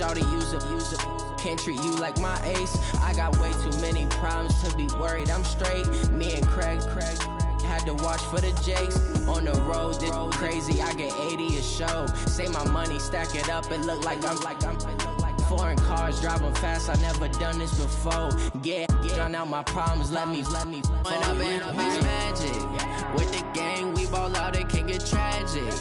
shawty, use it. Can't treat you like my ace. I got way too many problems to be worried. I'm straight. Me and Craig had to watch for the Jakes. On the road, this crazy. I get 80 a show. Say my money, stack it up. It look like I'm foreign cars driving fast. I never done this before. Get out my problems. Let me. When I've been magic with the gang, we ball out. It can get tragic.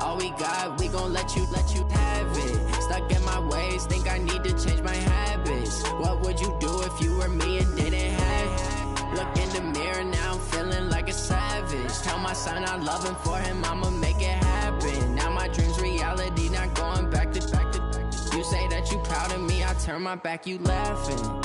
All we got, we gon' let you have it. Stuck in my ways, think I need to change my habits. What would you do if you were me and didn't have it? Look in the mirror now, I'm feeling like a savage. Tell my son I love him, for him I'ma make it happen. Now my dream's reality, not going back to. You say that you proud of me, I turn my back, you laughing.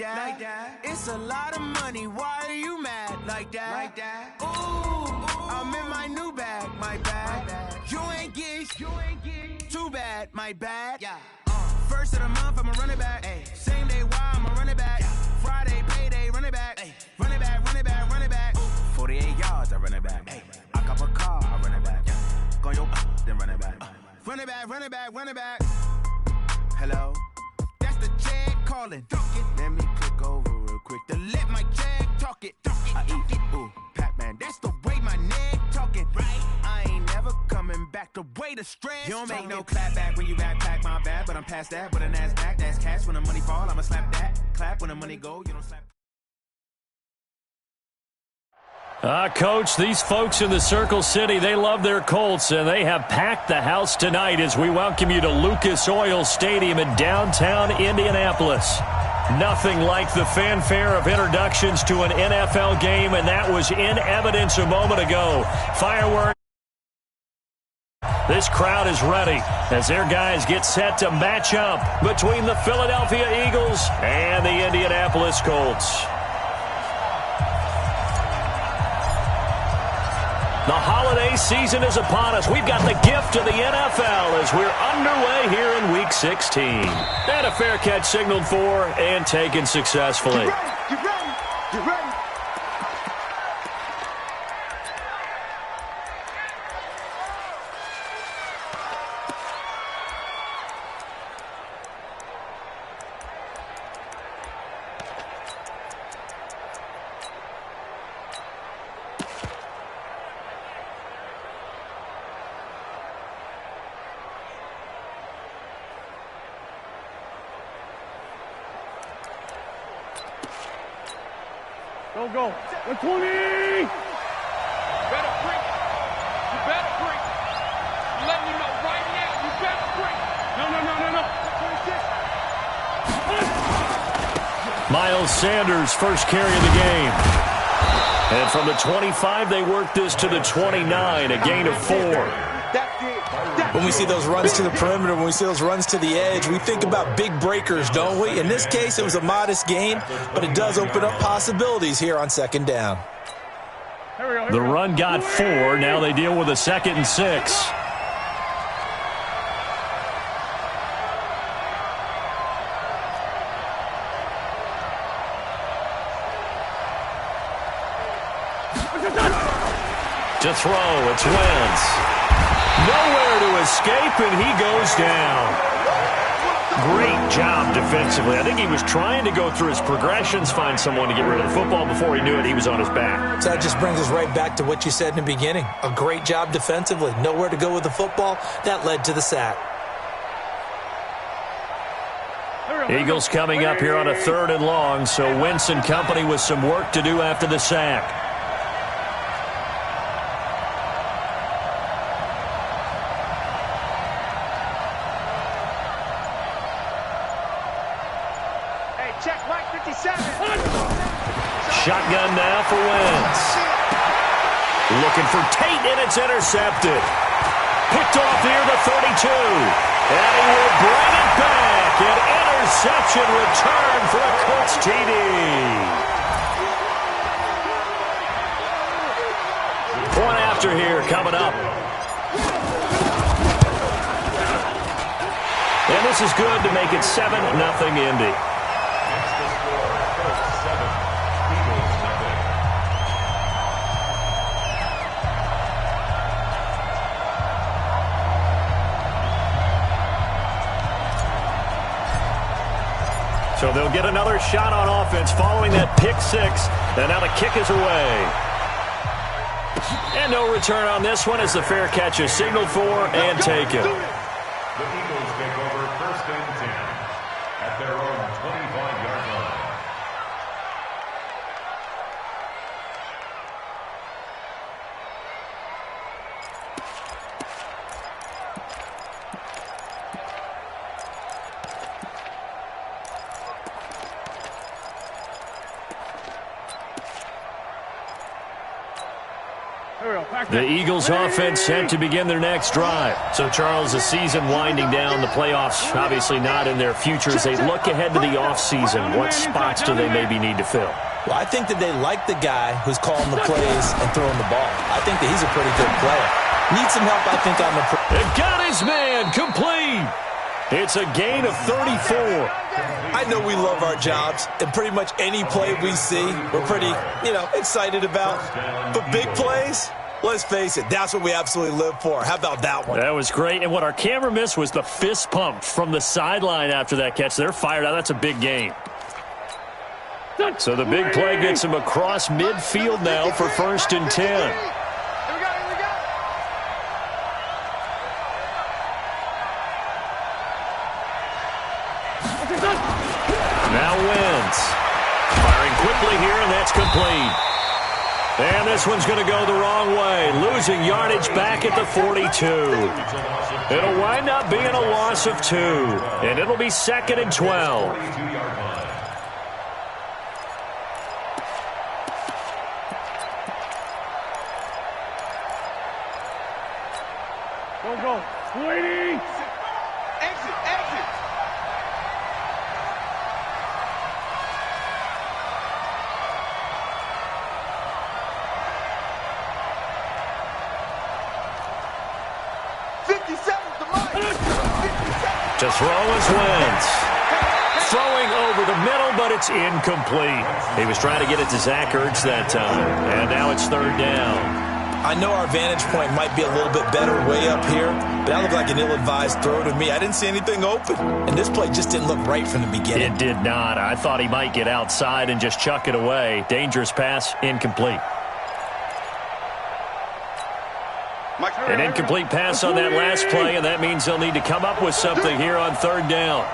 Like that. It's a lot of money. Why are you mad like that? Ooh, I'm in my new bag, my bad. You ain't get too bad, my bad. Yeah. First of the month, I'ma run it back. Ay. Same day, why I'ma run it back. Yeah. Friday, payday, run it back. Ay. Run it back. 48 yards, I run it back. Ay. I cop a car, I run it back. Yeah. Go your then run it back. Run it back. Hello? That's the check calling. Let me click over real quick to let my check talk it. I eat, ooh, Pac-Man, that's the way my neck talking. Right? I ain't never coming back the way the stress. You don't make no clap back when you backpack, my bad, but I'm past that. With an ass back, that's cash. When the money fall, I'ma slap that. Clap when the money go, you don't slap. Coach, these folks in the Circle City, they love their Colts, and they have packed the house tonight as we welcome you to Lucas Oil Stadium in downtown Indianapolis. Nothing like the fanfare of introductions to an NFL game, and that was in evidence a moment ago. Fireworks. This crowd is ready as their guys get set to match up between the Philadelphia Eagles and the Indianapolis Colts. The holiday season is upon us. We've got the gift of the NFL as we're underway here in Week 16. And a fair catch signaled for and taken successfully. Get ready. Go. 120! You better break. I'm letting you know right now, you better break. No. 26. Miles Sanders, first carry of the game. And from the 25, they work this to the 29, a gain of 4. When we see those runs to the perimeter, when we see those runs to the edge, we think about big breakers, don't we? In this case, it was a modest gain, but it does open up possibilities here on second down. The run got 4. Now they deal with a 2nd and 6. To throw, it's Wentz. Nowhere to escape, and he goes down. Great job defensively. I think he was trying to go through his progressions, find someone to get rid of the football. Before he knew it, he was on his back. So that just brings us right back to what you said in the beginning. A great job defensively. Nowhere to go with the football. That led to the sack. Eagles coming up here on a 3rd and long, so Wentz and company with some work to do after the sack. Shotgun now for Wentz. Looking for Tate, and it's intercepted. picked off near the 32. And he will bring it back. An interception return for a Colts TD. Point after here coming up. And this is good to make it 7-0 Indy. So they'll get another shot on offense following that pick six. And now the kick is away. And no return on this one as the fair catch is signaled for and taken. The Eagles take over 1st and 10 at their own 25-yard line. The Eagles offense set to begin their next drive. So, Charles, the season winding down, the playoffs obviously not in their future. As they look ahead to the offseason, what spots do they maybe need to fill? Well, I think that they like the guy who's calling the plays and throwing the ball. I think that he's a pretty good player. Needs some help, I think, on the... And got his man complete. It's a gain of 34. I know we love our jobs, and pretty much any play we see, we're pretty, excited about. But big plays, let's face it, that's what we absolutely live for. How about that one? That was great. And what our camera missed was the fist pump from the sideline after that catch. They're fired out. That's a big gain. So the big play gets him across midfield now for 1st and 10. Now Wentz. Firing quickly here, and that's complete. And this one's going to go the wrong way. Losing yardage back at the 42. It'll wind up being a loss of 2. And it'll be 2nd and 12. Go. Waiting. Exit. 57 to Mike. 57. To throw is Wentz. Throwing over the middle, but it's incomplete. He was trying to get it to Zach Ertz that time. And now it's 3rd down. I know our vantage point might be a little bit better way up here, but that looked like an ill-advised throw to me. I didn't see anything open, and this play just didn't look right from the beginning. It did not. I thought he might get outside and just chuck it away. Dangerous pass, incomplete. An incomplete pass on that last play, and that means they'll need to come up with something here on 3rd down.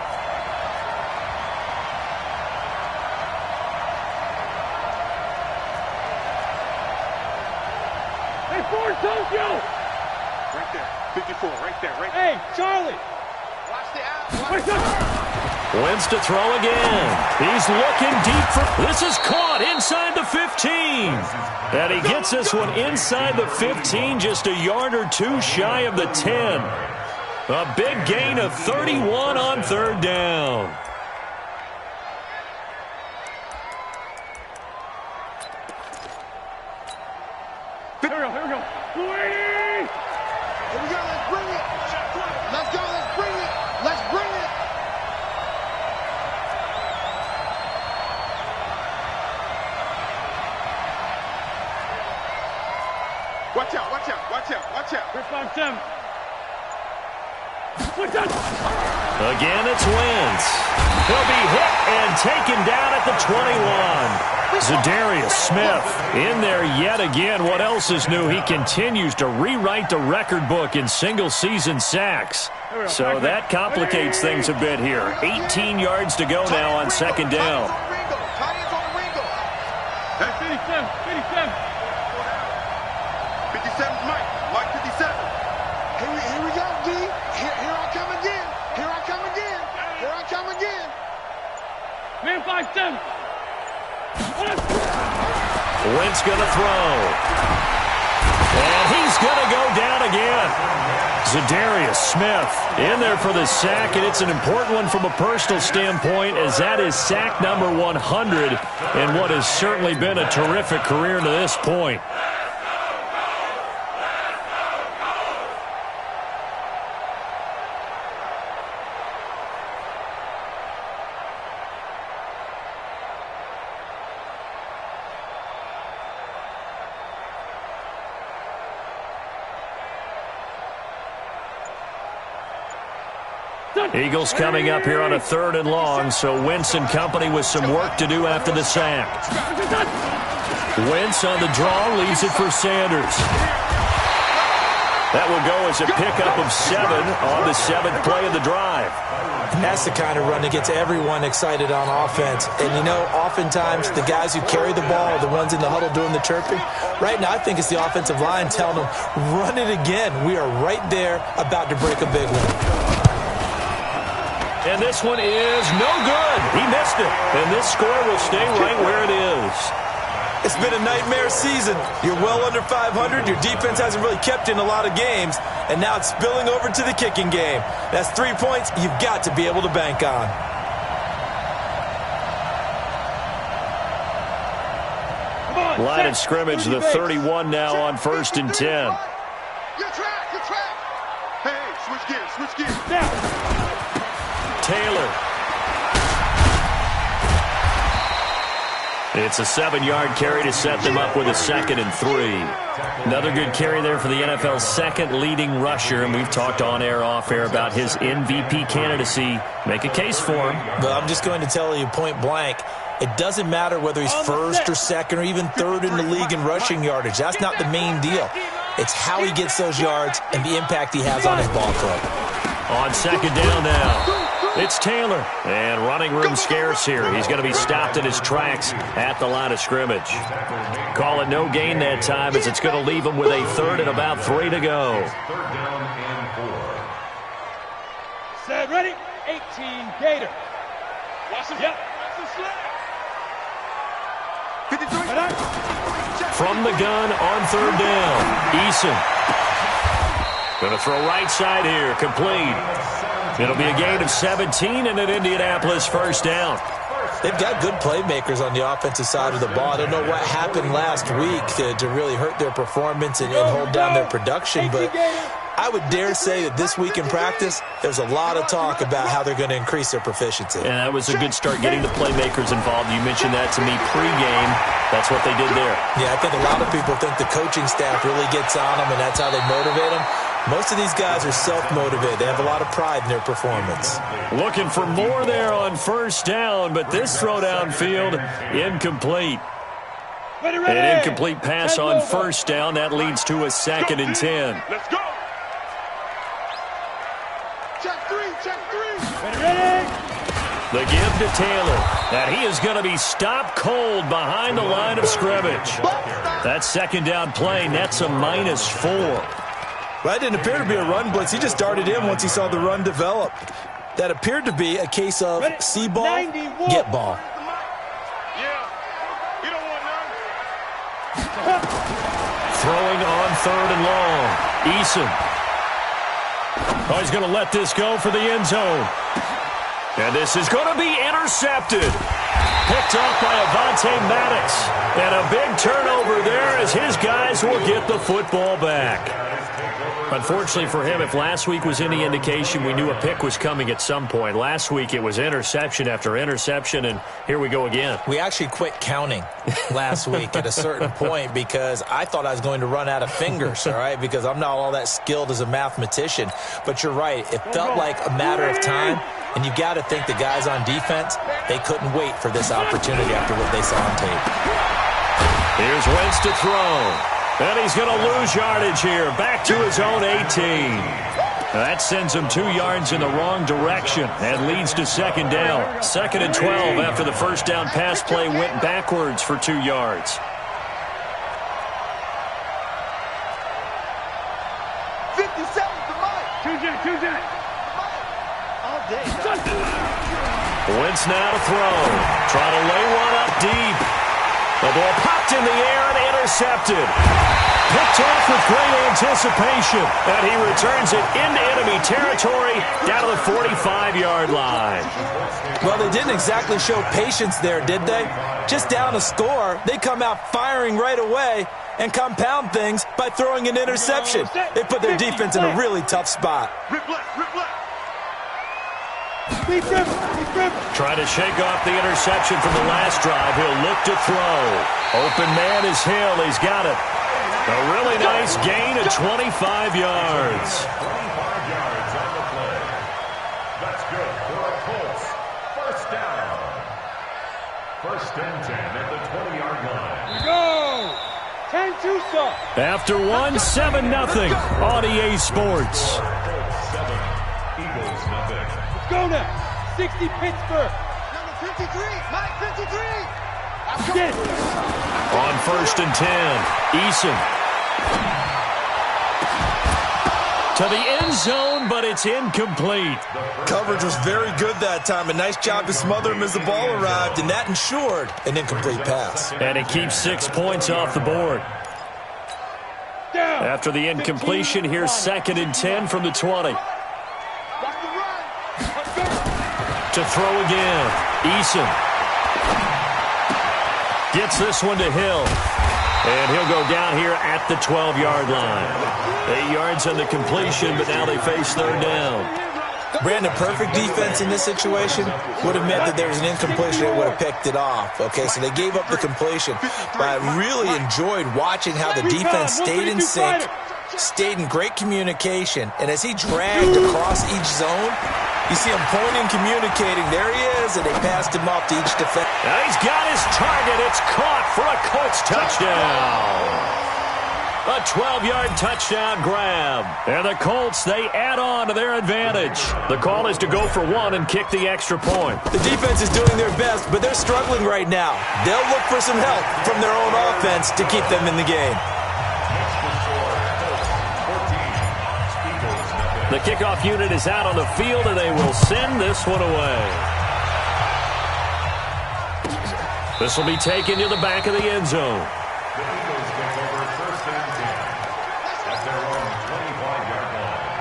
Tokyo! Right there. 54, right there. Hey, Charlie! Watch the out. Wentz to throw again. He's looking deep for... This is caught inside the 15. And he gets this one inside the 15, just a yard or 2 shy of the 10. A big gain of 31 on 3rd down. Here we go. Here we go, let's bring it. Let's go, let's bring it. Let's bring it. Watch out. 357. Again, it's Wentz. He'll be hit and taken down at the 21. Zadarius Smith in there yet again. What else is new? He continues to rewrite the record book in single-season sacks. So that complicates things a bit here. 18 yards to go now on 2nd down. 57's Mike 57. Here we go, D. Here I come again. Man 5-7. Wentz going to throw. And he's going to go down again. Za'Darius Smith in there for the sack, and it's an important one from a personal standpoint, as that is sack number 100 in what has certainly been a terrific career to this point. Eagles coming up here on a 3rd and long, so Wentz and company with some work to do after the sack. Wentz on the draw, leaves it for Sanders. That will go as a pickup of 7 on the 7th play of the drive. That's the kind of run that gets everyone excited on offense. And, you know, oftentimes the guys who carry the ball are the ones in the huddle doing the chirping. Right now, I think it's the offensive line telling them, run it again. We are right there about to break a big one. And this one is no good. He missed it. And this score will stay right where it is. It's been a nightmare season. You're well under 500. Your defense hasn't really kept in a lot of games. And now it's spilling over to the kicking game. That's 3 points you've got to be able to bank on. Line of scrimmage, the 31 now on 1st and 10. Your track. Hey, switch gears. Now. Taylor. It's a 7-yard carry to set them up with a 2nd and 3. Another good carry there for the NFL's 2nd leading rusher, and we've talked on air, off air about his MVP candidacy. Make a case for him. But I'm just going to tell you point blank, it doesn't matter whether he's 1st or 2nd or even 3rd in the league in rushing yardage. That's not the main deal. It's how he gets those yards and the impact he has on his ball club. On 2nd down now. It's Taylor, and running room scarce here. He's going to be stopped in his tracks at the line of scrimmage. Call it no gain that time, as it's going to leave him with a 3rd and about 3 to go. 3rd down and 4. Set, ready, 18, Gator. Watch the slide. 53. From the gun on 3rd down, Eason. Going to throw right side here, complete. It'll be a gain of 17 and an Indianapolis 1st down. They've got good playmakers on the offensive side of the ball. I don't know what happened last week to really hurt their performance and hold down their production, but I would dare say that this week in practice, there's a lot of talk about how they're going to increase their proficiency. And that was a good start getting the playmakers involved. You mentioned that to me pregame. That's what they did there. Yeah, I think a lot of people think the coaching staff really gets on them, and that's how they motivate them. Most of these guys are self-motivated. They have a lot of pride in their performance. Looking for more there on 1st down, but this throw downfield, incomplete. An incomplete pass on 1st down. That leads to a 2nd and 10. Let's go. Check 3. The give to Taylor. And he is going to be stopped cold behind the line of scrimmage. That 2nd down play nets a -4. Well, that didn't appear to be a run blitz. He just darted in once he saw the run develop. That appeared to be a case of see ball, get ball. Yeah. You don't want none. Throwing on 3rd and long. Eason. Oh, he's going to let this go for the end zone. And this is going to be intercepted. Picked off by Avonte Maddox. And a big turnover there as his guys will get the football back. Unfortunately for him, if last week was any indication, we knew a pick was coming at some point. Last week it was interception after interception, and here we go again. We actually quit counting last week at a certain point because I thought I was going to run out of fingers, all right, because I'm not all that skilled as a mathematician. But you're right. It felt like a matter of time, and you got to think the guys on defense, they couldn't wait for this opportunity after what they saw on tape. Here's Wentz to throw. And he's going to lose yardage here. Back to his own 18. That sends him 2 yards in the wrong direction and leads to 2nd down. 2nd and 12 after the 1st down pass play went backwards for 2 yards. 57 to Mike. Tuesday. All day. Wentz now to throw. Trying to lay one up deep. The ball popped in the air and intercepted. Picked off with great anticipation. And he returns it into enemy territory down to the 45-yard line. Well, they didn't exactly show patience there, did they? Just down a score, they come out firing right away and compound things by throwing an interception. They put their defense in a really tough spot. Trying to shake off the interception from the last drive. He'll look to throw. Open man is Hill. He's got it. A really nice gain of 25 yards. 25 yards on the play. That's good for a Colts. First down. First and 10 at the 20-yard line. Go! 10-2, sir. After 7-0 on EA Sports. 7, Eagles nothing. Let's go now. 60 Pittsburgh. Number 53, Mike 53. Yes. On first and 10, Eason. To the end zone, but it's incomplete. Coverage was very good that time. A nice job to smother him as the ball arrived, and that ensured an incomplete pass. And it keeps 6 points off the board. After the incompletion, here's second and 10 from the 20. To throw again, Eason. Gets this one to Hill. And he'll go down here at the 12-yard line. 8 yards on the completion, but now they face third down. Brandon, perfect defense in this situation would have meant that there was an incompletion. They would have picked it off. Okay, so they gave up the completion. But I really enjoyed watching how the defense stayed in sync, stayed in great communication. And as he dragged across each zone, you see him pointing, communicating. There he is, and they passed him off to each defender. Now he's got his target. It's caught for a Colts touchdown. A 12-yard touchdown grab. And the Colts, they add on to their advantage. The call is to go for one and kick the extra point. The defense is doing their best, but they're struggling right now. They'll look for some help from their own offense to keep them in the game. The kickoff unit is out on the field, and they will send this one away. This will be taken to the back of the end zone. The Eagles take over first and 10 at their own 25-yard line.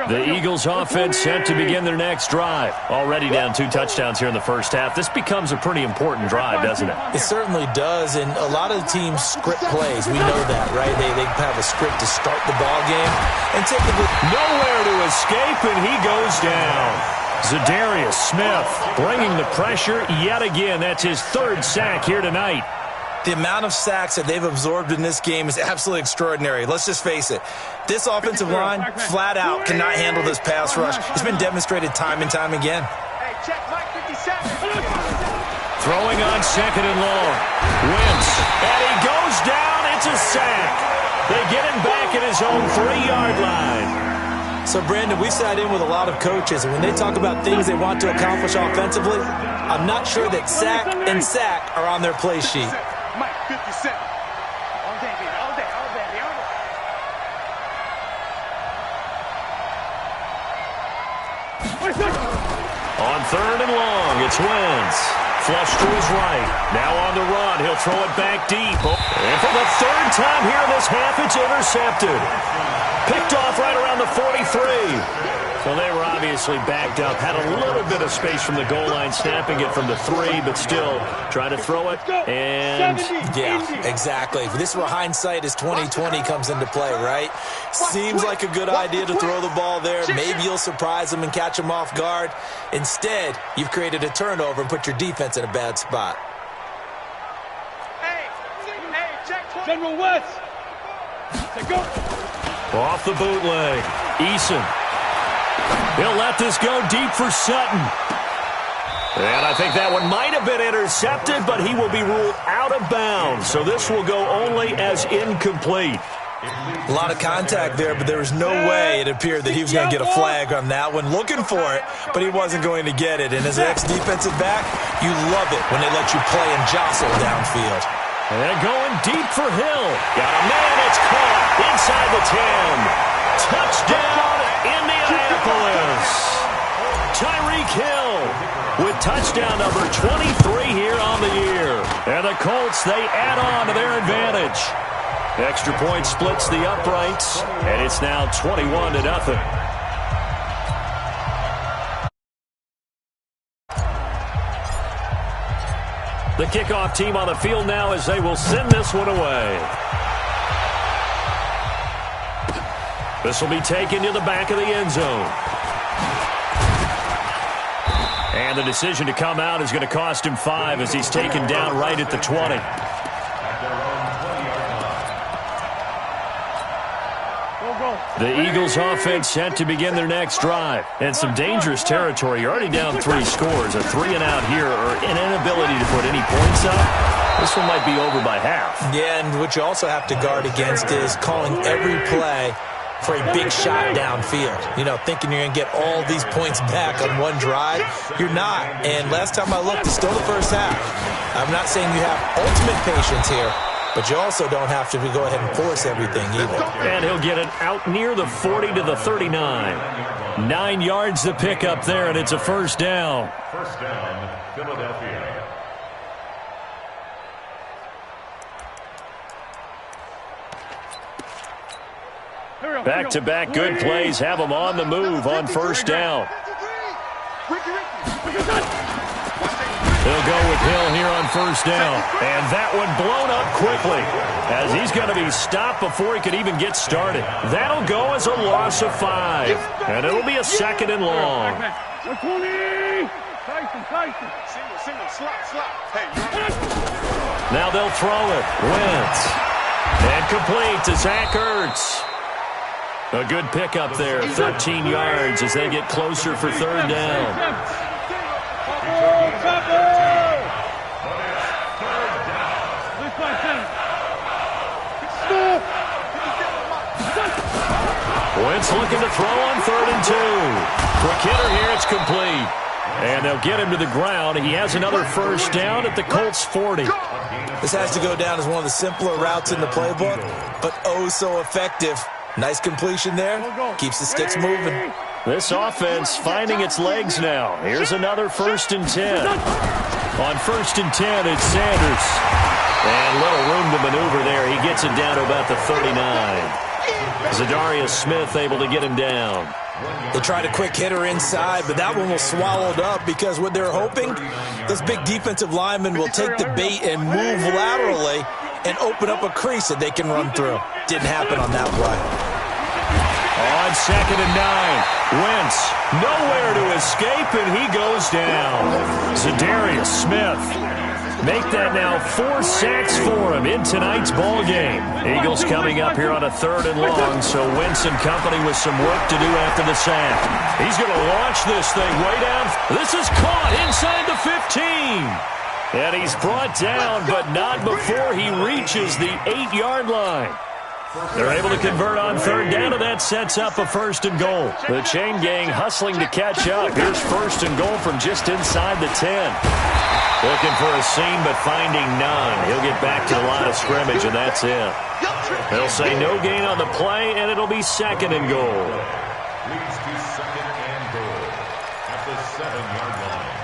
The Eagles offense set to begin their next drive. Already down 2 touchdowns here in the first half. This becomes a pretty important drive, doesn't it? It certainly does, and a lot of the teams script plays. We know that, right? They have a script to start the ball game and take it with nowhere to escape, and he goes down. Zadarius Smith bringing the pressure yet again. That's his 3rd sack here tonight. The amount of sacks that they've absorbed in this game is absolutely extraordinary. Let's just face it. This offensive line, flat out, cannot handle this pass rush. It's been demonstrated time and time again. Hey, check Mike 57. Throwing on second and long. Wentz. And he goes down. It's a sack. They get him back at his own 3-yard line. So, Brandon, we've sat in with a lot of coaches, and when they talk about things they want to accomplish offensively, I'm not sure that sack and sack are on their play sheet. Mike 57. All day, baby. All day, all day, all day. On third and long, it's Wentz. Flush to his right. Now on the run. He'll throw it back deep. And for the 3rd time here in this half, it's intercepted. Picked off right around the 43. So they were obviously backed up. Had a little bit of space from the goal line, snapping it from the 3, but still trying to throw it. And yeah, exactly. This is where hindsight is 20/20 comes into play, right? Seems like a good idea to throw the ball there. Maybe you'll surprise them and catch them off guard. Instead, you've created a turnover and put your defense in a bad spot. Hey, check 20. General West. Go. Off the bootleg. Eason. He'll let this go deep for Sutton. And I think that one might have been intercepted, but he will be ruled out of bounds. So this will go only as incomplete. A lot of contact there, but there was no way it appeared that he was going to get a flag on that one. Looking for it, but he wasn't going to get it. And as an ex-defensive back, you love it when they let you play and jostle downfield. And going deep for Hill. Got a man, it's caught inside the 10. Touchdown, Indianapolis. Tyreek Hill with touchdown number 23 here on the year. And the Colts, they add on to their advantage. Extra point splits the uprights, and it's now 21-0. The kickoff team on the field now as they will send this one away. This will be taken to the back of the end zone. And the decision to come out is going to cost him 5 as he's taken down right at the 20. The Eagles offense set to begin their next drive. And some dangerous territory. You're already down 3 scores. A 3-and-out here or an inability to put any points up. This one might be over by half. Yeah, and what you also have to guard against is calling every play for a big shot downfield. You know, thinking you're going to get all these points back on one drive. You're not. And last time I looked, it's still the first half. I'm not saying you have ultimate patience here, but you also don't have to go ahead and force everything either. And he'll get it out near the 40 to the 39. 9 yards to pick up there, and it's a first down. First down, Philadelphia. Back-to-back good plays have them on the move on first down. They'll go with Hill here on first down. And that one blown up quickly as he's going to be stopped before he could even get started. That'll go as a loss of 5. And it'll be a 2nd and long. Now they'll throw it. Wentz. And complete to Zach Ertz. A good pickup there, 13 yards as they get closer for third down. Wentz looking to throw on 3rd and 2. Quick hitter here, it's complete. And they'll get him to the ground. He has another first down at the Colts 40. This has to go down as one of the simpler routes in the playbook, but oh so effective. Nice completion there. Keeps the sticks moving. This offense finding its legs now. Here's another 1st and 10. On 1st and 10, it's Sanders. And little room to maneuver there. He gets it down to about the 39. Zadarius Smith able to get him down. They tried a quick hitter inside, but that one was swallowed up because what they're hoping, those big defensive linemen will take the bait and move laterally and open up a crease that they can run through. Didn't happen on that play. On 2nd and 9, Wentz nowhere to escape, and he goes down. Zadarius Smith make that now 4 sacks for him in tonight's ball game. Eagles coming up here on a 3rd and long, so Wentz and company with some work to do after the sack. He's going to launch this thing way down. This is caught inside the 15. And he's brought down, but not before he reaches the 8-yard line. They're able to convert on 3rd down, and that sets up a 1st and goal. The chain gang hustling to catch up. Here's 1st and goal from just inside the 10. Looking for a seam, but finding none. He'll get back to the line of scrimmage, and that's it. They'll say no gain on the play, and it'll be 2nd and goal. Leads to 2nd and goal at the 7-yard line.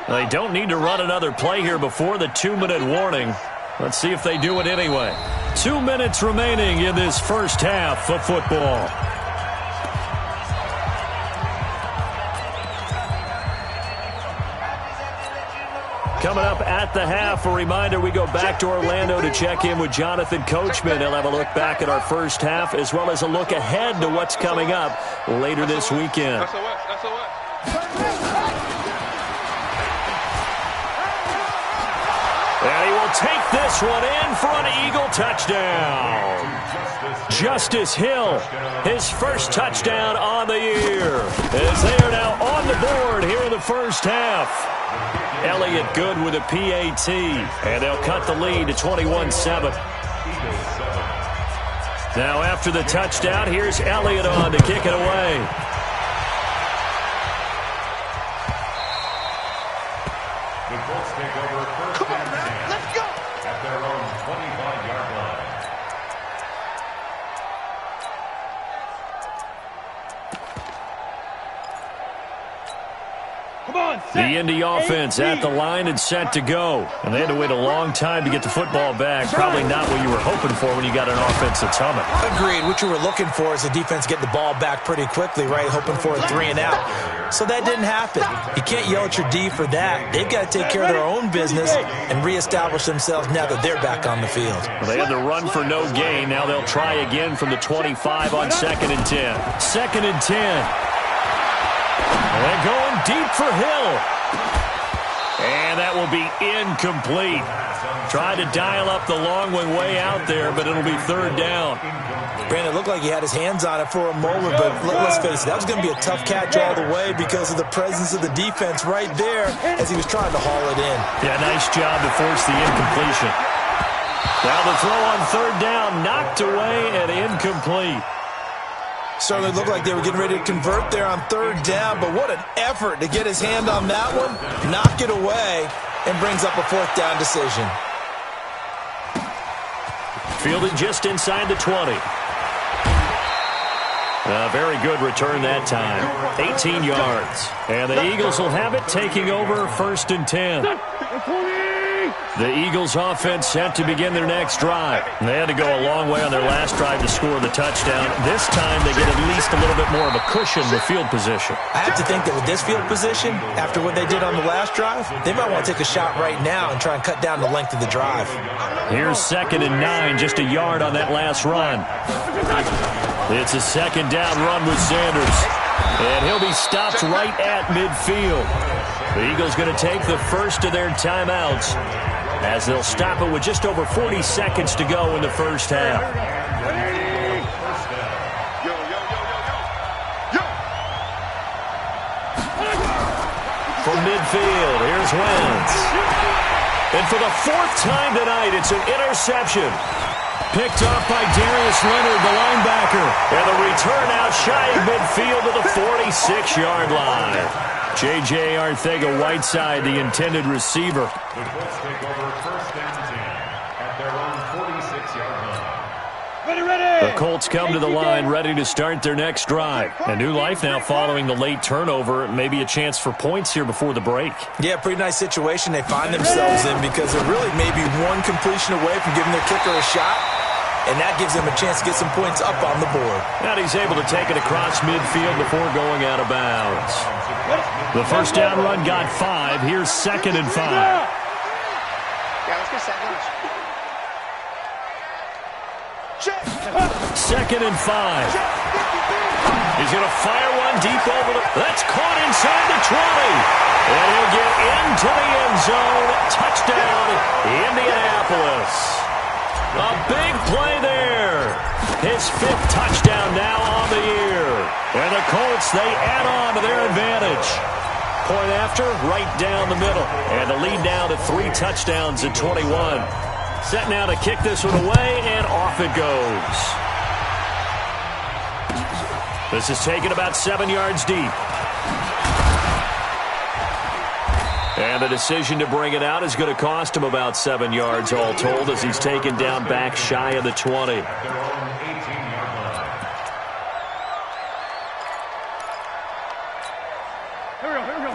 They don't need to run another play here before the 2-minute warning. Let's see if they do it anyway. 2 minutes remaining in this first half of football. Coming up at the half, a reminder, we go back to Orlando to check in with Jonathan Coachman. He'll have a look back at our first half as well as a look ahead to what's coming up later this weekend. And he will take this one in for an Eagle touchdown. Justice Hill, his first touchdown on the year, as they are now on the board here in the first half. Elliott Good with a PAT, and they'll cut the lead to 21-7. Now after the touchdown, here's Elliott on to kick it away. The Colts take over 1st and 10 at their own The Indy offense at the line and set to go. And they had to wait a long time to get the football back. Probably not what you were hoping for when you got an offense that's humming. Agreed. What you were looking for is the defense get the ball back pretty quickly, right? Hoping for a 3-and-out. So that didn't happen. You can't yell at your D for that. They've got to take care of their own business and reestablish themselves now that they're back on the field. Well, they had the run for no gain. Now they'll try again from the 25 on 2nd and 10. 2nd and 10. And going deep for Hill. And that will be incomplete. Tried to dial up the long one way out there, but it'll be 3rd down. Brandon, it looked like he had his hands on it for a moment, but let's face it, that was going to be a tough catch all the way because of the presence of the defense right there as he was trying to haul it in. Yeah, nice job to force the incompletion. Now the throw on 3rd down, knocked away and incomplete. Certainly looked like they were getting ready to convert there on 3rd down, but what an effort to get his hand on that one, knock it away, and brings up a 4th down decision. Fielded just inside the 20. A very good return that time. 18 yards. And the Eagles will have it, taking over 1st and 10. The Eagles offense set to begin their next drive. They had to go a long way on their last drive to score the touchdown. This time they get at least a little bit more of a cushion with field position. I have to think that with this field position, after what they did on the last drive, they might want to take a shot right now and try and cut down the length of the drive. Here's 2nd and 9, just a yard on that last run. It's a 2nd down run with Sanders. And he'll be stopped right at midfield. The Eagles going to take the first of their timeouts as they'll stop it with just over 40 seconds to go in the first half. From midfield, here's Wentz. And for the 4th time tonight, it's an interception. Picked up by Darius Leonard, the linebacker. And the return out shy of midfield to the 46-yard line. J.J. Arcega-Whiteside, the intended receiver. The Colts take over 1st and 10 at their own 46-yard line. The Colts come to the line ready to start their next drive. A new life now following the late turnover. Maybe a chance for points here before the break. Yeah, pretty nice situation they find themselves in because they're really maybe one completion away from giving their kicker a shot. And that gives them a chance to get some points up on the board. And he's able to take it across midfield before going out of bounds. The first down run got 5. Here's 2nd and 5. Yeah, let's go 2nd and 5. He's going to fire one deep over the... That's caught inside the 20. And he'll get into the end zone. Touchdown, Indianapolis. A big play there. His 5th touchdown now on the year. And the Colts, they add on to their advantage. Point after, right down the middle. And the lead now to 3 touchdowns at 21. Set now to kick this one away, and off it goes. This is taken about 7 yards deep. And the decision to bring it out is going to cost him about 7 yards all told as he's taken down back shy of the 20.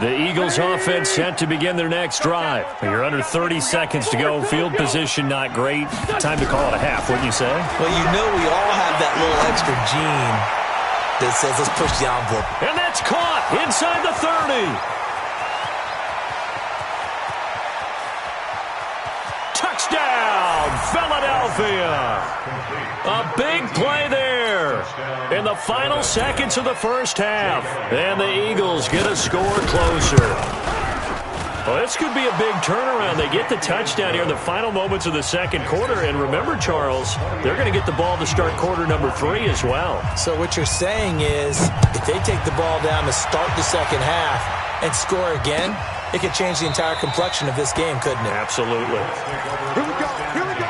The Eagles offense set to begin their next drive. You're under 30 seconds to go. Field position not great. Time to call it a half, wouldn't you say? Well, you know we all have that little extra gene that says let's push the envelope. And that's caught inside the 30. Touchdown, Philadelphia. A big play there in the final seconds of the first half. And the Eagles get a score closer. Well, this could be a big turnaround. They get the touchdown here in the final moments of the second quarter. And remember, Charles, they're going to get the ball to start quarter number 3 as well. So what you're saying is if they take the ball down to start the second half and score again, it could change the entire complexion of this game, couldn't it? Absolutely. Here we go. Here we go.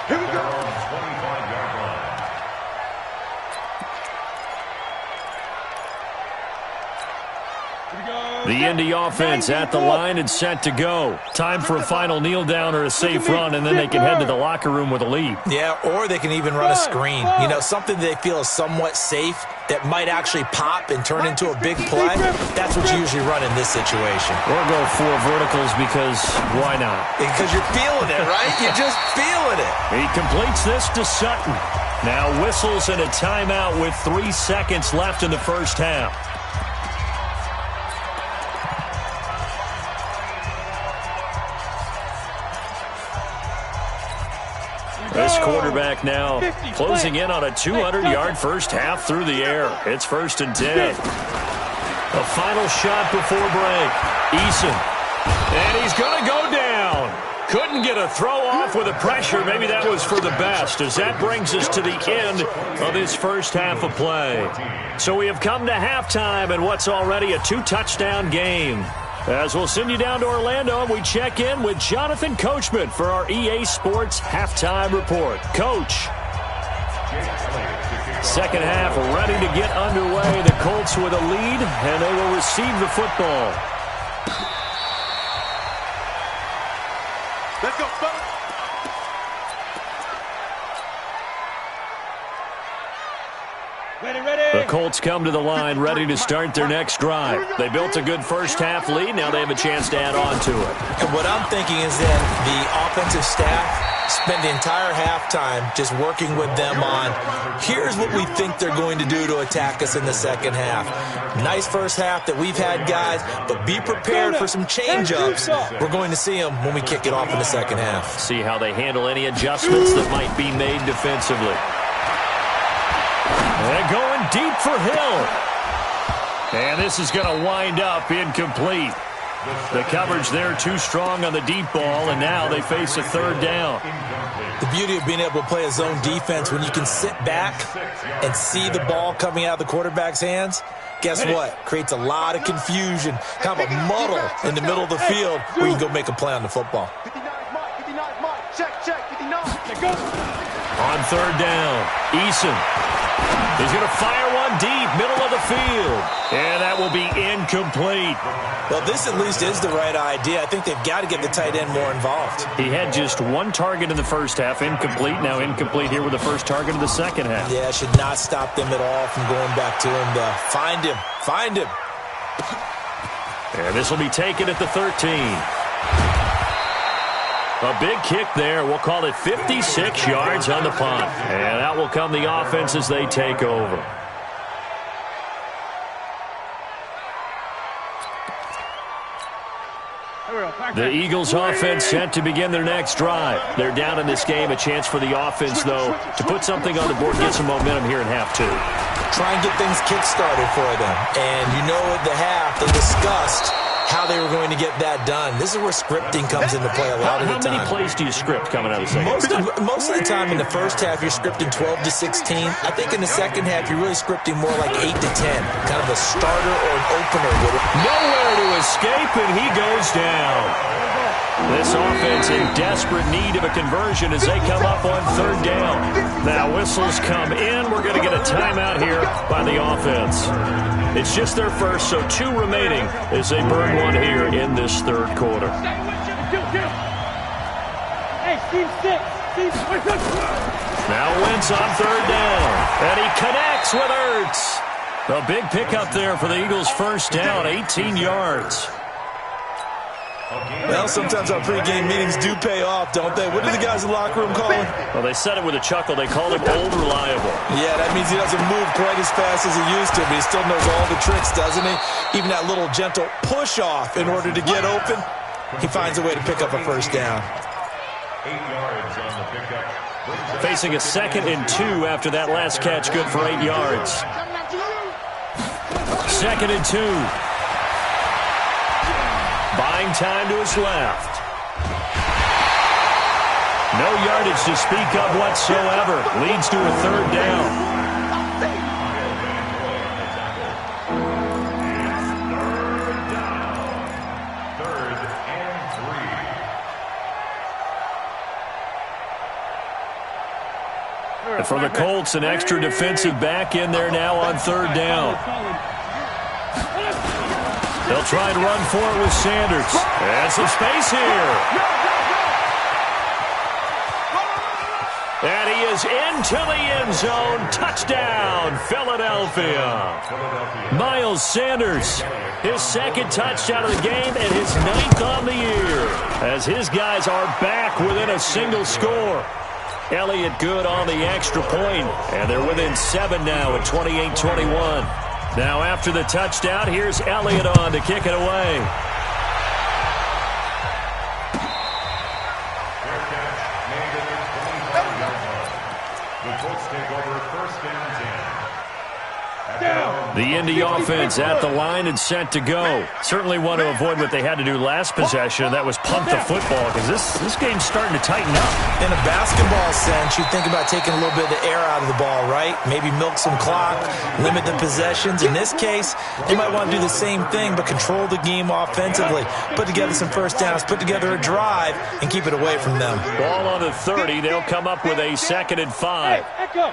Here we go. Here we go. The Indy offense at the line and set to go. Time for a final kneel down or a safe run, and then they can head to the locker room with a lead. Yeah, or they can even run a screen. You know, something they feel is somewhat safe that might actually pop and turn into a big play. That's what you usually run in this situation. Or go 4 verticals because why not? Because you're feeling it, right? You're just feeling it. He completes this to Sutton. Now whistles and a timeout with 3 seconds left in the first half. This quarterback now closing in on a 200-yard first half through the air. It's 1st and 10. A final shot before break. Eason. And he's going to go down. Couldn't get a throw off with the pressure. Maybe that was for the best, as that brings us to the end of this first half of play. So we have come to halftime in what's already a 2-touchdown game. As we'll send you down to Orlando, and we check in with Jonathan Coachman for our EA Sports Halftime Report. Coach. Second half ready to get underway. The Colts with a lead, and they will receive the football. Let's go, fellas. The Colts come to the line ready to start their next drive. They built a good first half lead. Now they have a chance to add on to it. And what I'm thinking is that the offensive staff spend the entire halftime just working with them on, here's what we think they're going to do to attack us in the second half. Nice first half that we've had, guys, but be prepared for some change-ups. We're going to see them when we kick it off in the second half. See how they handle any adjustments that might be made defensively. They're going deep for Hill. And this is going to wind up incomplete. The coverage there too strong on the deep ball, and now they face a 3rd down. The beauty of being able to play a zone defense when you can sit back and see the ball coming out of the quarterback's hands, guess what? Creates a lot of confusion, kind of a muddle in the middle of the field where you can go make a play on the football. 59, Mike. Check, 59. On 3rd down, Eason. He's going to fire one deep, middle of the field. And that will be incomplete. Well, this at least is the right idea. I think they've got to get the tight end more involved. He had just 1 target in the first half, incomplete. Now incomplete here with the first target of the second half. Yeah, should not stop them at all from going back to him to find him. Find him. And this will be taken at the 13. A big kick there. We'll call it 56 yards on the punt. And out will come the offense as they take over. The Eagles offense set to begin their next drive. They're down in this game. A chance for the offense, though, to put something on the board, get some momentum here in half 2. Try and get things kick-started for them. And you know at the half, they discussed how they were going to get that done. This is where scripting comes into play a lot of the time. How many plays do you script coming out of the second half? Most of the time in the first half, you're scripting 12 to 16. I think in the second half, you're really scripting more like 8 to 10. Kind of a starter or an opener. Nowhere to escape, and he goes down. This offense in desperate need of a conversion as they come up on 3rd down. Now whistles come in. We're going to get a timeout here by the offense. It's just their first, so 2 remaining as they burn one here in this 3rd quarter. Now Wentz on 3rd down, and he connects with Ertz. A big pickup there for the Eagles' first down, 18 yards. Well, sometimes our pregame meetings do pay off, don't they? What do the guys in the locker room call him? Well, they said it with a chuckle. They called him old reliable. Yeah, that means he doesn't move quite as fast as he used to, but he still knows all the tricks, doesn't he? Even that little gentle push-off in order to get open, he finds a way to pick up a first down. 8 yards on the pickup. Facing a 2nd and 2 after that last catch, good for 8 yards. 2nd and 2. Buying time to his left. No yardage to speak of whatsoever. Leads to a 3rd down. For the Colts, an extra defensive back in there now on 3rd down. They'll try and run for it with Sanders. And some space here. And he is into the end zone. Touchdown, Philadelphia. Miles Sanders, his second touchdown of the game and his 9th on the year, as his guys are back within a single score. Elliott good on the extra point, and they're within 7 now at 28-21. Now after the touchdown, here's Elliott on to kick it away. The Indy offense at the line and set to go. Certainly want to avoid what they had to do last possession. That was punt the football, because this game's starting to tighten up. In a basketball sense, you think about taking a little bit of the air out of the ball, right? Maybe milk some clock, limit the possessions. In this case, they might want to do the same thing, but control the game offensively. Put together some first downs, put together a drive, and keep it away from them. Ball on the 30. They'll come up with a 2nd and 5. Echo.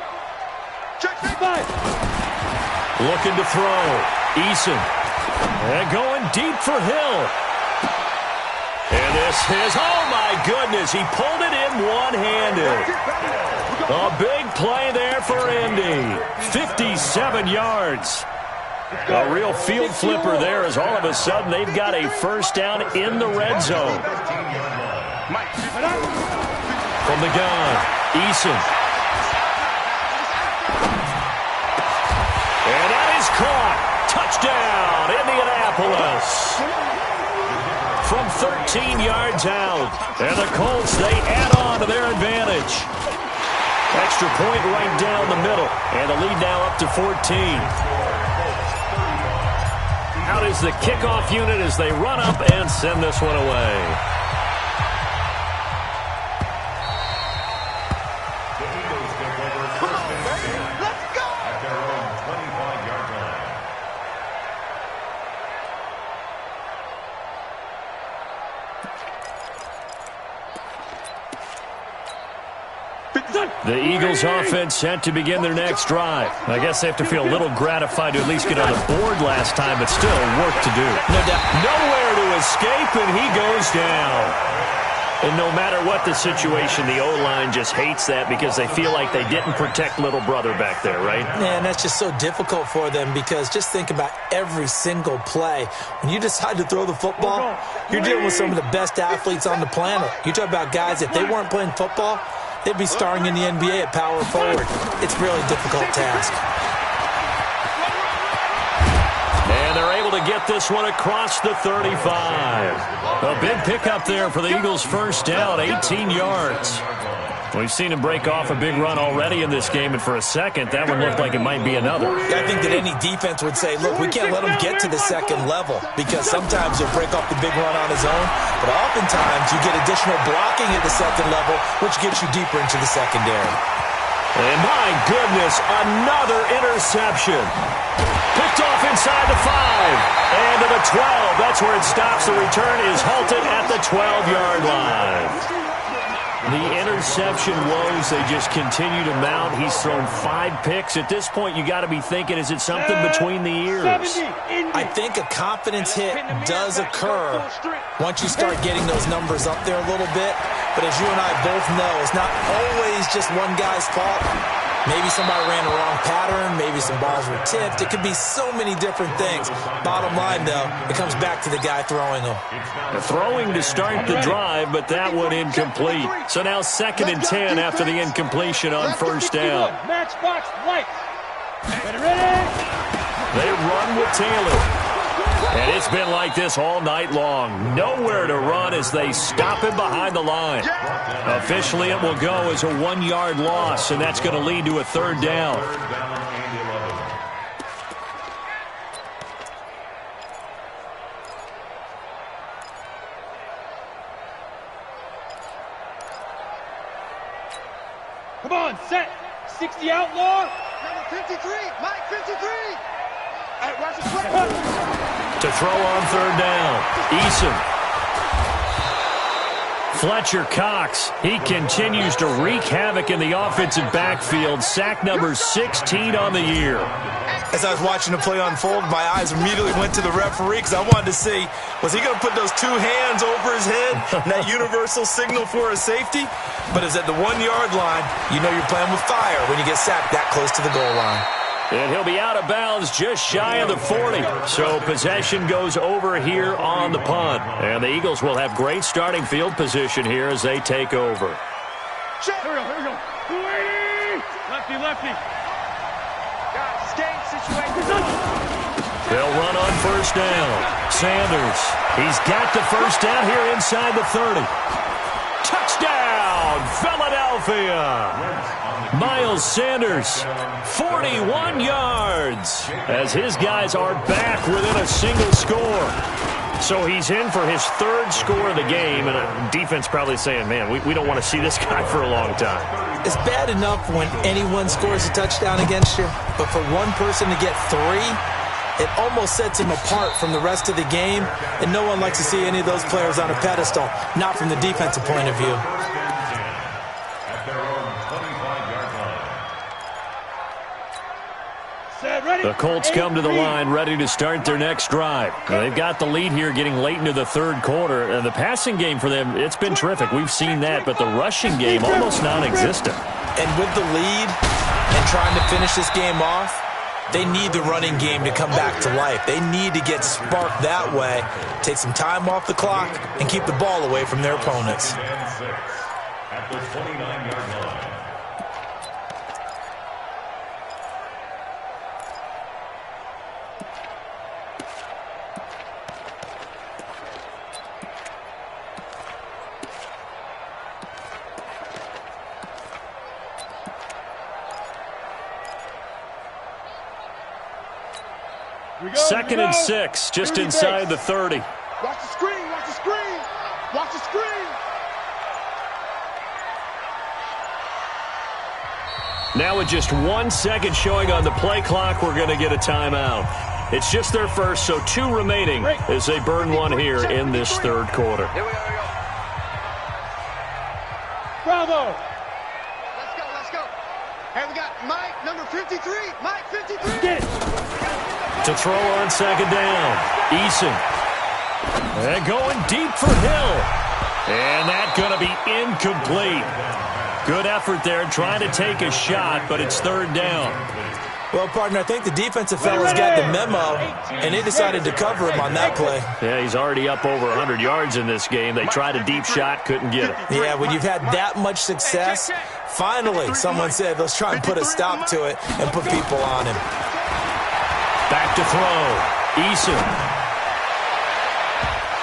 Check 5. Looking to throw. Eason. And going deep for Hill. And this is, oh my goodness, he pulled it in one-handed. A big play there for Indy. 57 yards. A real field flipper there, as all of a sudden they've got a first down in the red zone. From the gun, Eason. And that is caught. Touchdown, Indianapolis. From 13 yards out. And the Colts, they add on to their advantage. Extra point right down the middle. And the lead now up to 14. Out is the kickoff unit as they run up and send this one away. The Eagles offense set to begin their next drive. I guess they have to feel a little gratified to at least get on the board last time, but still work to do. No doubt. Nowhere to escape, and he goes down. And no matter what the situation, the O-line just hates that because they feel like they didn't protect little brother back there, right? Man, that's just so difficult for them because just think about every single play. When you decide to throw the football, you're dealing with some of the best athletes on the planet. You talk about guys, if they weren't playing football, they'd be starring in the NBA at power forward. It's a really difficult task. And they're able to get this one across the 35. A big pickup there for the Eagles' first down, 18 yards. We've seen him break off a big run already in this game, and for a second, that one looked like it might be another. I think that any defense would say, look, we can't let him get to the second level because sometimes he'll break off the big run on his own, but oftentimes you get additional blocking at the second level, which gets you deeper into the secondary. And my goodness, another interception. Picked off inside the 5 and to the 12. That's where it stops. The return is halted at the 12-yard line. The interception woes, they just continue to mount. He's thrown 5 picks. At this point, you got to be thinking, is it something between the ears? I think a confidence hit does occur once you start getting those numbers up there a little bit. But as you and I both know, it's not always just one guy's fault. Maybe somebody ran the wrong pattern. Maybe some balls were tipped. It could be so many different things. Bottom line, though, it comes back to the guy throwing them. Throwing to start the drive, but that one incomplete. So now 2nd and 10 after the incompletion on first down. Matchbox light. Ready? They run with Taylor. And it's been like this all night long. Nowhere to run as they stop him behind the line. Officially, it will go as a 1-yard loss, and that's going to lead to a 3rd down. Come on, set. 60 outlaw. Number 53, Mike 53. Hey, watch the play. To throw on 3rd down, Eason. Fletcher Cox, he continues to wreak havoc in the offensive backfield. Sack number 16 on the year. As I was watching the play unfold, my eyes immediately went to the referee because I wanted to see, was he going to put those two hands over his head and that universal signal for a safety? But it's at the 1-yard line. You know you're playing with fire when you get sacked that close to the goal line. And he'll be out of bounds just shy of the 40. So possession goes over here on the punt. And the Eagles will have great starting field position here as they take over. Here we go. Lefty, lefty. They'll run on first down. Sanders, he's got the first down here inside the 30. Touchdown, Philadelphia! Miles Sanders, 41 yards, as his guys are back within a single score. So he's in for his third score of the game, and a defense probably saying, man, we don't want to see this guy for a long time. It's bad enough when anyone scores a touchdown against you, but for one person to get 3, it almost sets him apart from the rest of the game, and no one likes to see any of those players on a pedestal, not from the defensive point of view. The Colts come to the line ready to start their next drive. They've got the lead here getting late into the third quarter. And the passing game for them, it's been terrific. We've seen that, but the rushing game almost non-existent. And with the lead and trying to finish this game off, they need the running game to come back to life. They need to get sparked that way, take some time off the clock, and keep the ball away from their opponents. At the 29-yard line. Second and 6, just inside the 30. Watch the screen, watch the screen, watch the screen. Now with just 1 second showing on the play clock, we're going to get a timeout. It's just their first, so 2 remaining as they burn one here in this third quarter. Here we go. Bravo. Let's go. Hey, we got Mike, number 53. Mike, 53. Get it. To throw on second down, Eason. And going deep for Hill. And that's going to be incomplete. Good effort there trying to take a shot, but it's third down. Well, partner, I think the defensive fellas got the memo, and they decided to cover him on that play. Yeah, he's already up over 100 yards in this game. They tried a deep shot, couldn't get it. Yeah, when you've had that much success, finally someone said, let's try and put a stop to it and put people on him. Back to throw. Eason.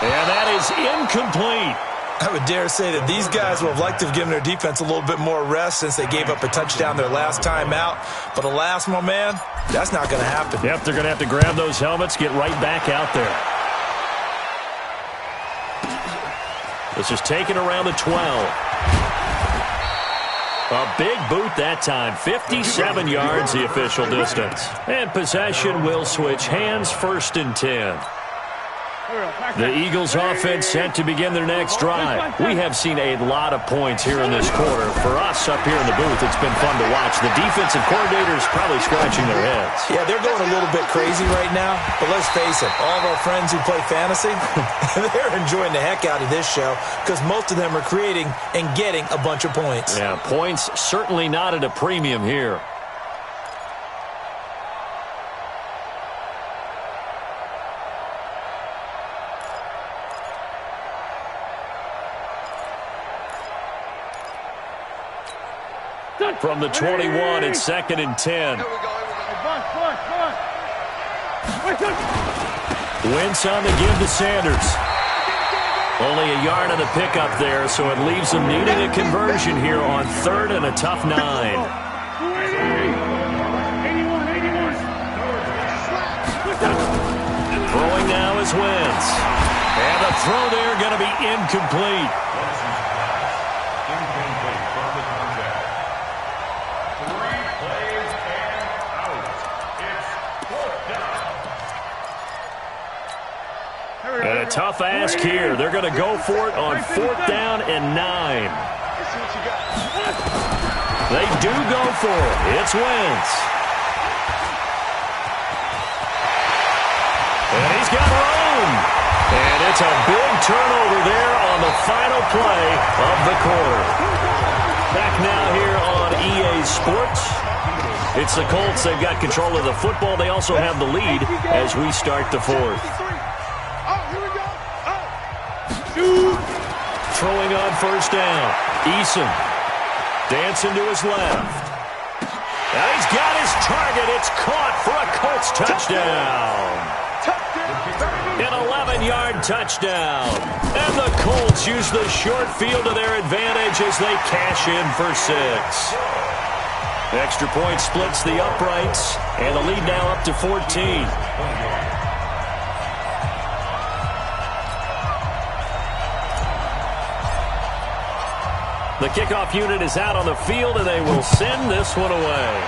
And that is incomplete. I would dare say that these guys would have liked to have given their defense a little bit more rest since they gave up a touchdown their last time out. But alas, my man, that's not going to happen. Yep, they're going to have to grab those helmets, get right back out there. This is taken around the 12. A big boot that time, 57 yards the official distance. And possession will switch hands, first and 10. The Eagles offense set to begin their next drive. We have seen a lot of points here in this quarter. For us up here in the booth, it's been fun to watch. The defensive coordinators probably scratching their heads. Yeah, they're going a little bit crazy right now. But let's face it, all of our friends who play fantasy, they're enjoying the heck out of this show because most of them are creating and getting a bunch of points. Yeah, points certainly not at a premium here. From the 21, it's second and 10. Wentz on the give to Sanders. Only a yard on the pickup there, so it leaves them needing a conversion here on third and a tough 9. Throwing now is Wentz. And the throw there going to be incomplete. tough ask here. They're going to go for it on 4th down and 9. They do go for it. It's Wentz. And he's got room. And it's a big turnover there on the final play of the quarter. Back now here on EA Sports. It's the Colts. They've got control of the football. They also have the lead as we start the 4th. Throwing on 1st down. Eason dancing to his left. Now he's got his target. It's caught for a Colts touchdown. An 11-yard touchdown. And the Colts use the short field to their advantage as they cash in for 6. Extra point splits the uprights, and the lead now up to 14. The kickoff unit is out on the field, and they will send this one away.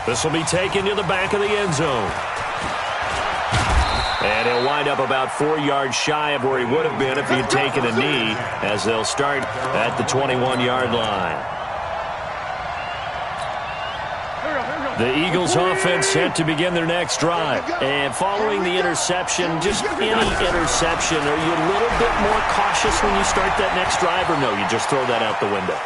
This will be taken to the back of the end zone. And he'll wind up about 4 yards shy of where he would have been if he had taken a knee, as they'll start at the 21-yard line. The Eagles offense set to begin their next drive. And following the interception, just any interception, are you a little bit more cautious when you start that next drive, or no, you just throw that out the window?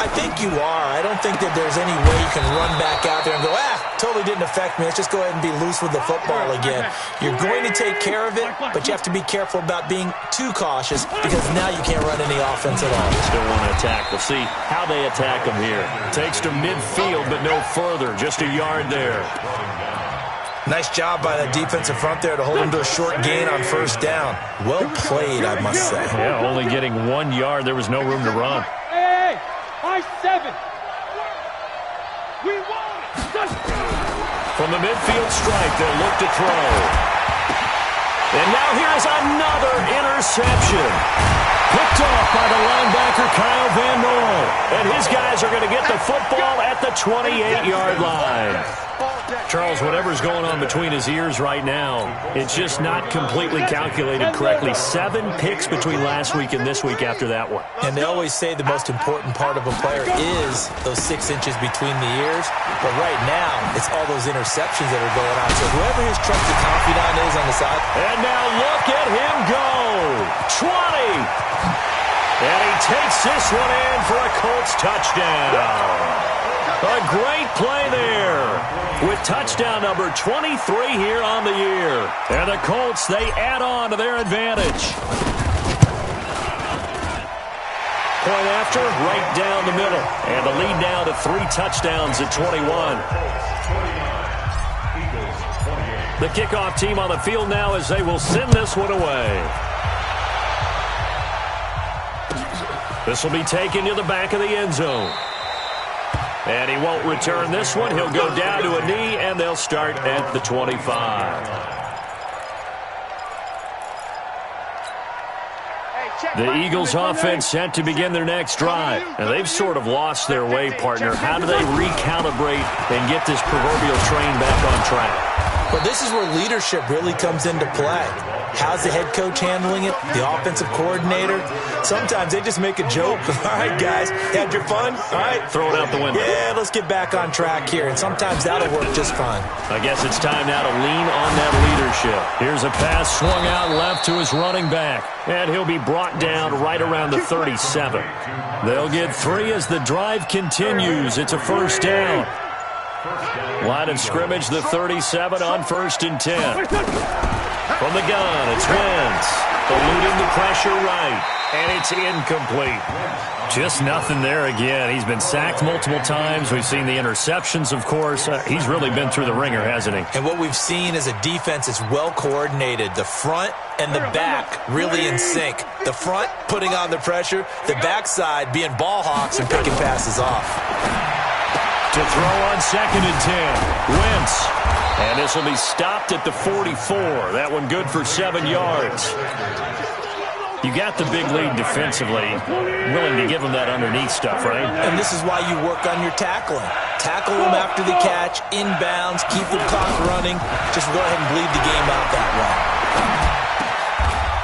I think you are. I don't think that there's any way you can run back out there and go, totally didn't affect me. Let's just go ahead and be loose with the football again. You're going to take care of it, but you have to be careful about being too cautious because now you can't run any offense at all. Still want to attack. We'll see how they attack them here. Takes to midfield, but no further. Just a yard there. Nice job by the defensive front there to hold him to a short gain on 1st down. Well played, I must say. Yeah, only getting 1 yard. There was no room to run. High 7. We won it. From the midfield stripe, they'll look to throw. And now here's another interception. Picked off by the linebacker, Kyle Van Noy. And his guys are going to get the football at the 28-yard line. Charles, whatever's going on between his ears right now, it's just not completely calculated correctly. 7 picks between last week and this week after that one. And they always say the most important part of a player is those 6 inches between the ears. But right now, it's all those interceptions that are going on. So whoever his trusted confidant is on the side. And now look at him go. 20. And he takes this one in for a Colts touchdown. A great play there with touchdown number 23 here on the year. And the Colts, they add on to their advantage. Point after, right down the middle. And the lead now to 3 touchdowns at 21. The kickoff team on the field now as they will send this one away. This will be taken to the back of the end zone. And he won't return this one. He'll go down to a knee, and they'll start at the 25. The Eagles offense set to begin their next drive. And they've sort of lost their way, partner. How do they recalibrate and get this proverbial train back on track? Well, this is where leadership really comes into play. How's the head coach handling it? The offensive coordinator? Sometimes they just make a joke. All right, guys, had your fun? All right. Throw it out the window. Yeah, let's get back on track here. And sometimes that'll work just fine. I guess it's time now to lean on that leadership. Here's a pass swung out left to his running back. And he'll be brought down right around the 37. They'll get 3 as the drive continues. It's a 1st down. Line of scrimmage, the 37 on 1st and 10. From the gun, it's Wentz. Eluding the pressure right. And it's incomplete. Just nothing there again. He's been sacked multiple times. We've seen the interceptions, of course. He's really been through the ringer, hasn't he? And what we've seen is a defense that's well coordinated. The front and the back really in sync. The front putting on the pressure. The backside being ball hawks and picking passes off. To throw on 2nd and 10. Wentz. And this will be stopped at the 44. That one good for 7 yards. You got the big lead defensively. Willing to give them that underneath stuff, right? And this is why you work on your tackling. Tackle them after the catch, inbounds, keep the clock running. Just go ahead and bleed the game out that way.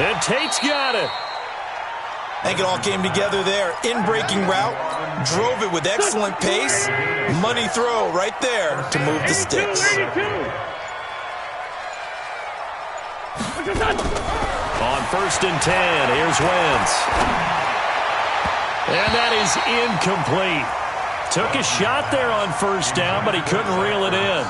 And Tate's got it. I think it all came together there. In-breaking route, drove it with excellent pace. Money throw right there to move the sticks. On 1st and 10, here's Wentz. And that is incomplete. Took a shot there on 1st down, but he couldn't reel it in.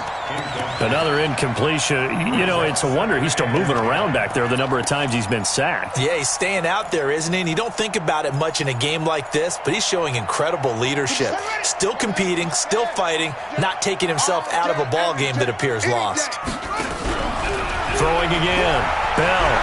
Another incompletion. You know, it's a wonder he's still moving around back there the number of times he's been sacked. Yeah, he's staying out there, isn't he? And you don't think about it much in a game like this, but he's showing incredible leadership. Still competing, still fighting, not taking himself out of a ball game that appears lost. Throwing again. Bell.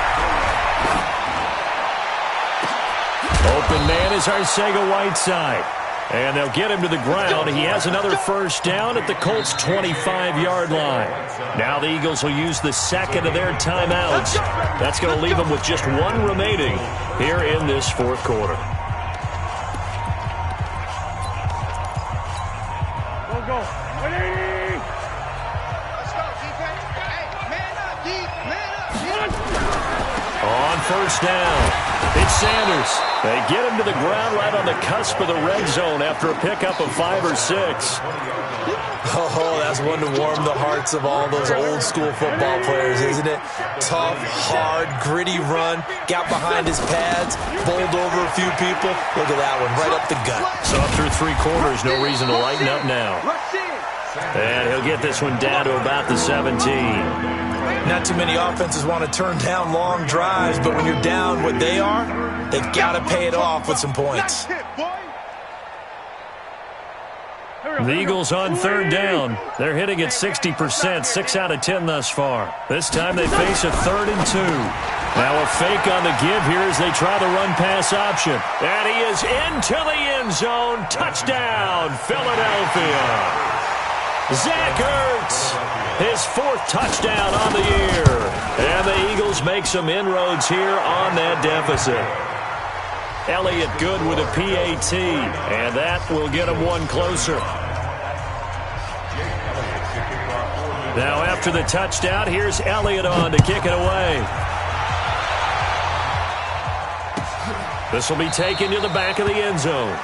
Open man is Arcega-Whiteside. And they'll get him to the ground. He has another 1st down at the Colts' 25-yard line. Now the Eagles will use the second of their timeouts. That's going to leave them with just one remaining here in this 4th quarter. Go. Let's go, defense. Hey, man up, deep, man up. On 1st down, it's Sanders. They get him to the ground right on the cusp of the red zone after a pickup of 5 or 6. Oh, that's one to warm the hearts of all those old-school football players, isn't it? Tough, hard, gritty run. Got behind his pads, bowled over a few people. Look at that one, right up the gut. So through 3 quarters, no reason to lighten up now. And he'll get this one down to about the 17. Not too many offenses want to turn down long drives, but when you're down what they are, they've got to pay it off with some points. The Eagles on 3rd down. They're hitting at 60%, 6 out of 10 thus far. This time they face a 3rd and 2. Now a fake on the give here as they try the run-pass option. And he is into the end zone. Touchdown, Philadelphia. Zach Ertz, his 4th touchdown on the year. And the Eagles make some inroads here on that deficit. Elliott good with a PAT, and that will get him one closer. Now after the touchdown, here's Elliott on to kick it away. This will be taken to the back of the end zone.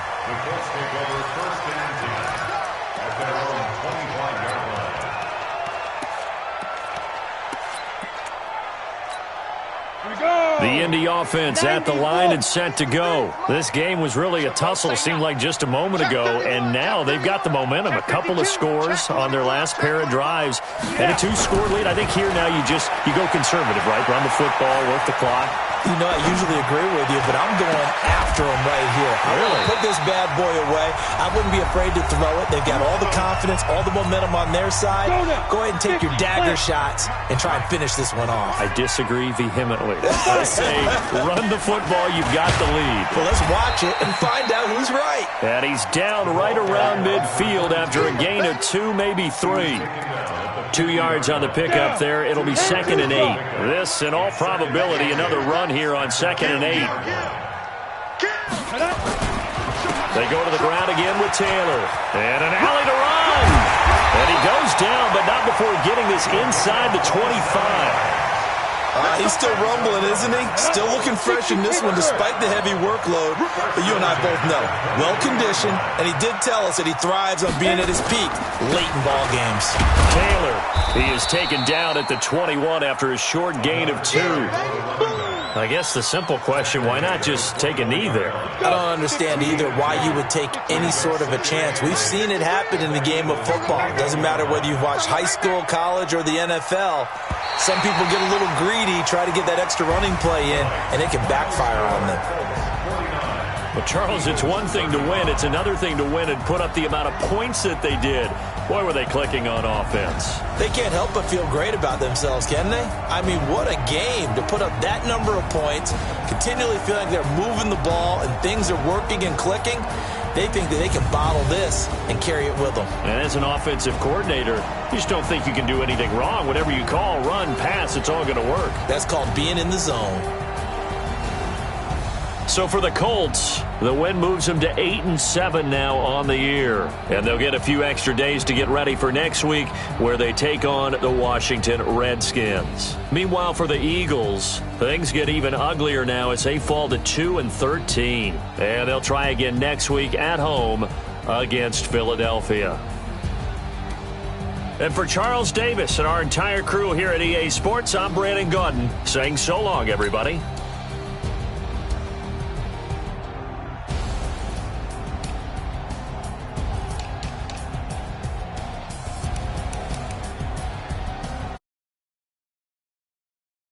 The Indy offense at the line and set to go. This game was really a tussle, seemed like just a moment ago, and now they've got the momentum. A couple of scores on their last pair of drives and a 2-score lead. I think here now you go conservative, right? Run the football, work the clock. You know, I usually agree with you, but I'm going after him right here. I want to put this bad boy away. I wouldn't be afraid to throw it. They've got all the confidence, all the momentum on their side. Go ahead and take your dagger shots and try and finish this one off. I disagree vehemently. I say run the football. You've got the lead. Well, let's watch it and find out who's right. And he's down right around midfield after a gain of 2, maybe 3. 2 yards on the pickup there. It'll be 2nd and 8. This, in all probability, another run here on 2nd and 8. They go to the ground again with Taylor. And an alley to run. And he goes down, but not before getting this inside the 25. He's still rumbling, isn't he? Still looking fresh in this one despite the heavy workload. But you and I both know, well-conditioned, and he did tell us that he thrives on being at his peak late in ball games. Taylor, he is taken down at the 21 after a short gain of 2. I guess the simple question, why not just take a knee there? I don't understand either why you would take any sort of a chance. We've seen it happen in the game of football. It doesn't matter whether you've watched high school, college, or the NFL. Some people get a little greedy, try to get that extra running play in, and it can backfire on them. Well, Charles, it's one thing to win. It's another thing to win and put up the amount of points that they did. Boy, were they clicking on offense. They can't help but feel great about themselves, can they? I mean, what a game to put up that number of points, continually feeling like they're moving the ball and things are working and clicking. They think that they can bottle this and carry it with them. And as an offensive coordinator, you just don't think you can do anything wrong. Whatever you call, run, pass, it's all going to work. That's called being in the zone. So for the Colts, the win moves them to 8-7 now on the year. And they'll get a few extra days to get ready for next week where they take on the Washington Redskins. Meanwhile, for the Eagles, things get even uglier now as they fall to 2-13. And they'll try again next week at home against Philadelphia. And for Charles Davis and our entire crew here at EA Sports, I'm Brandon Gaudin saying so long, everybody.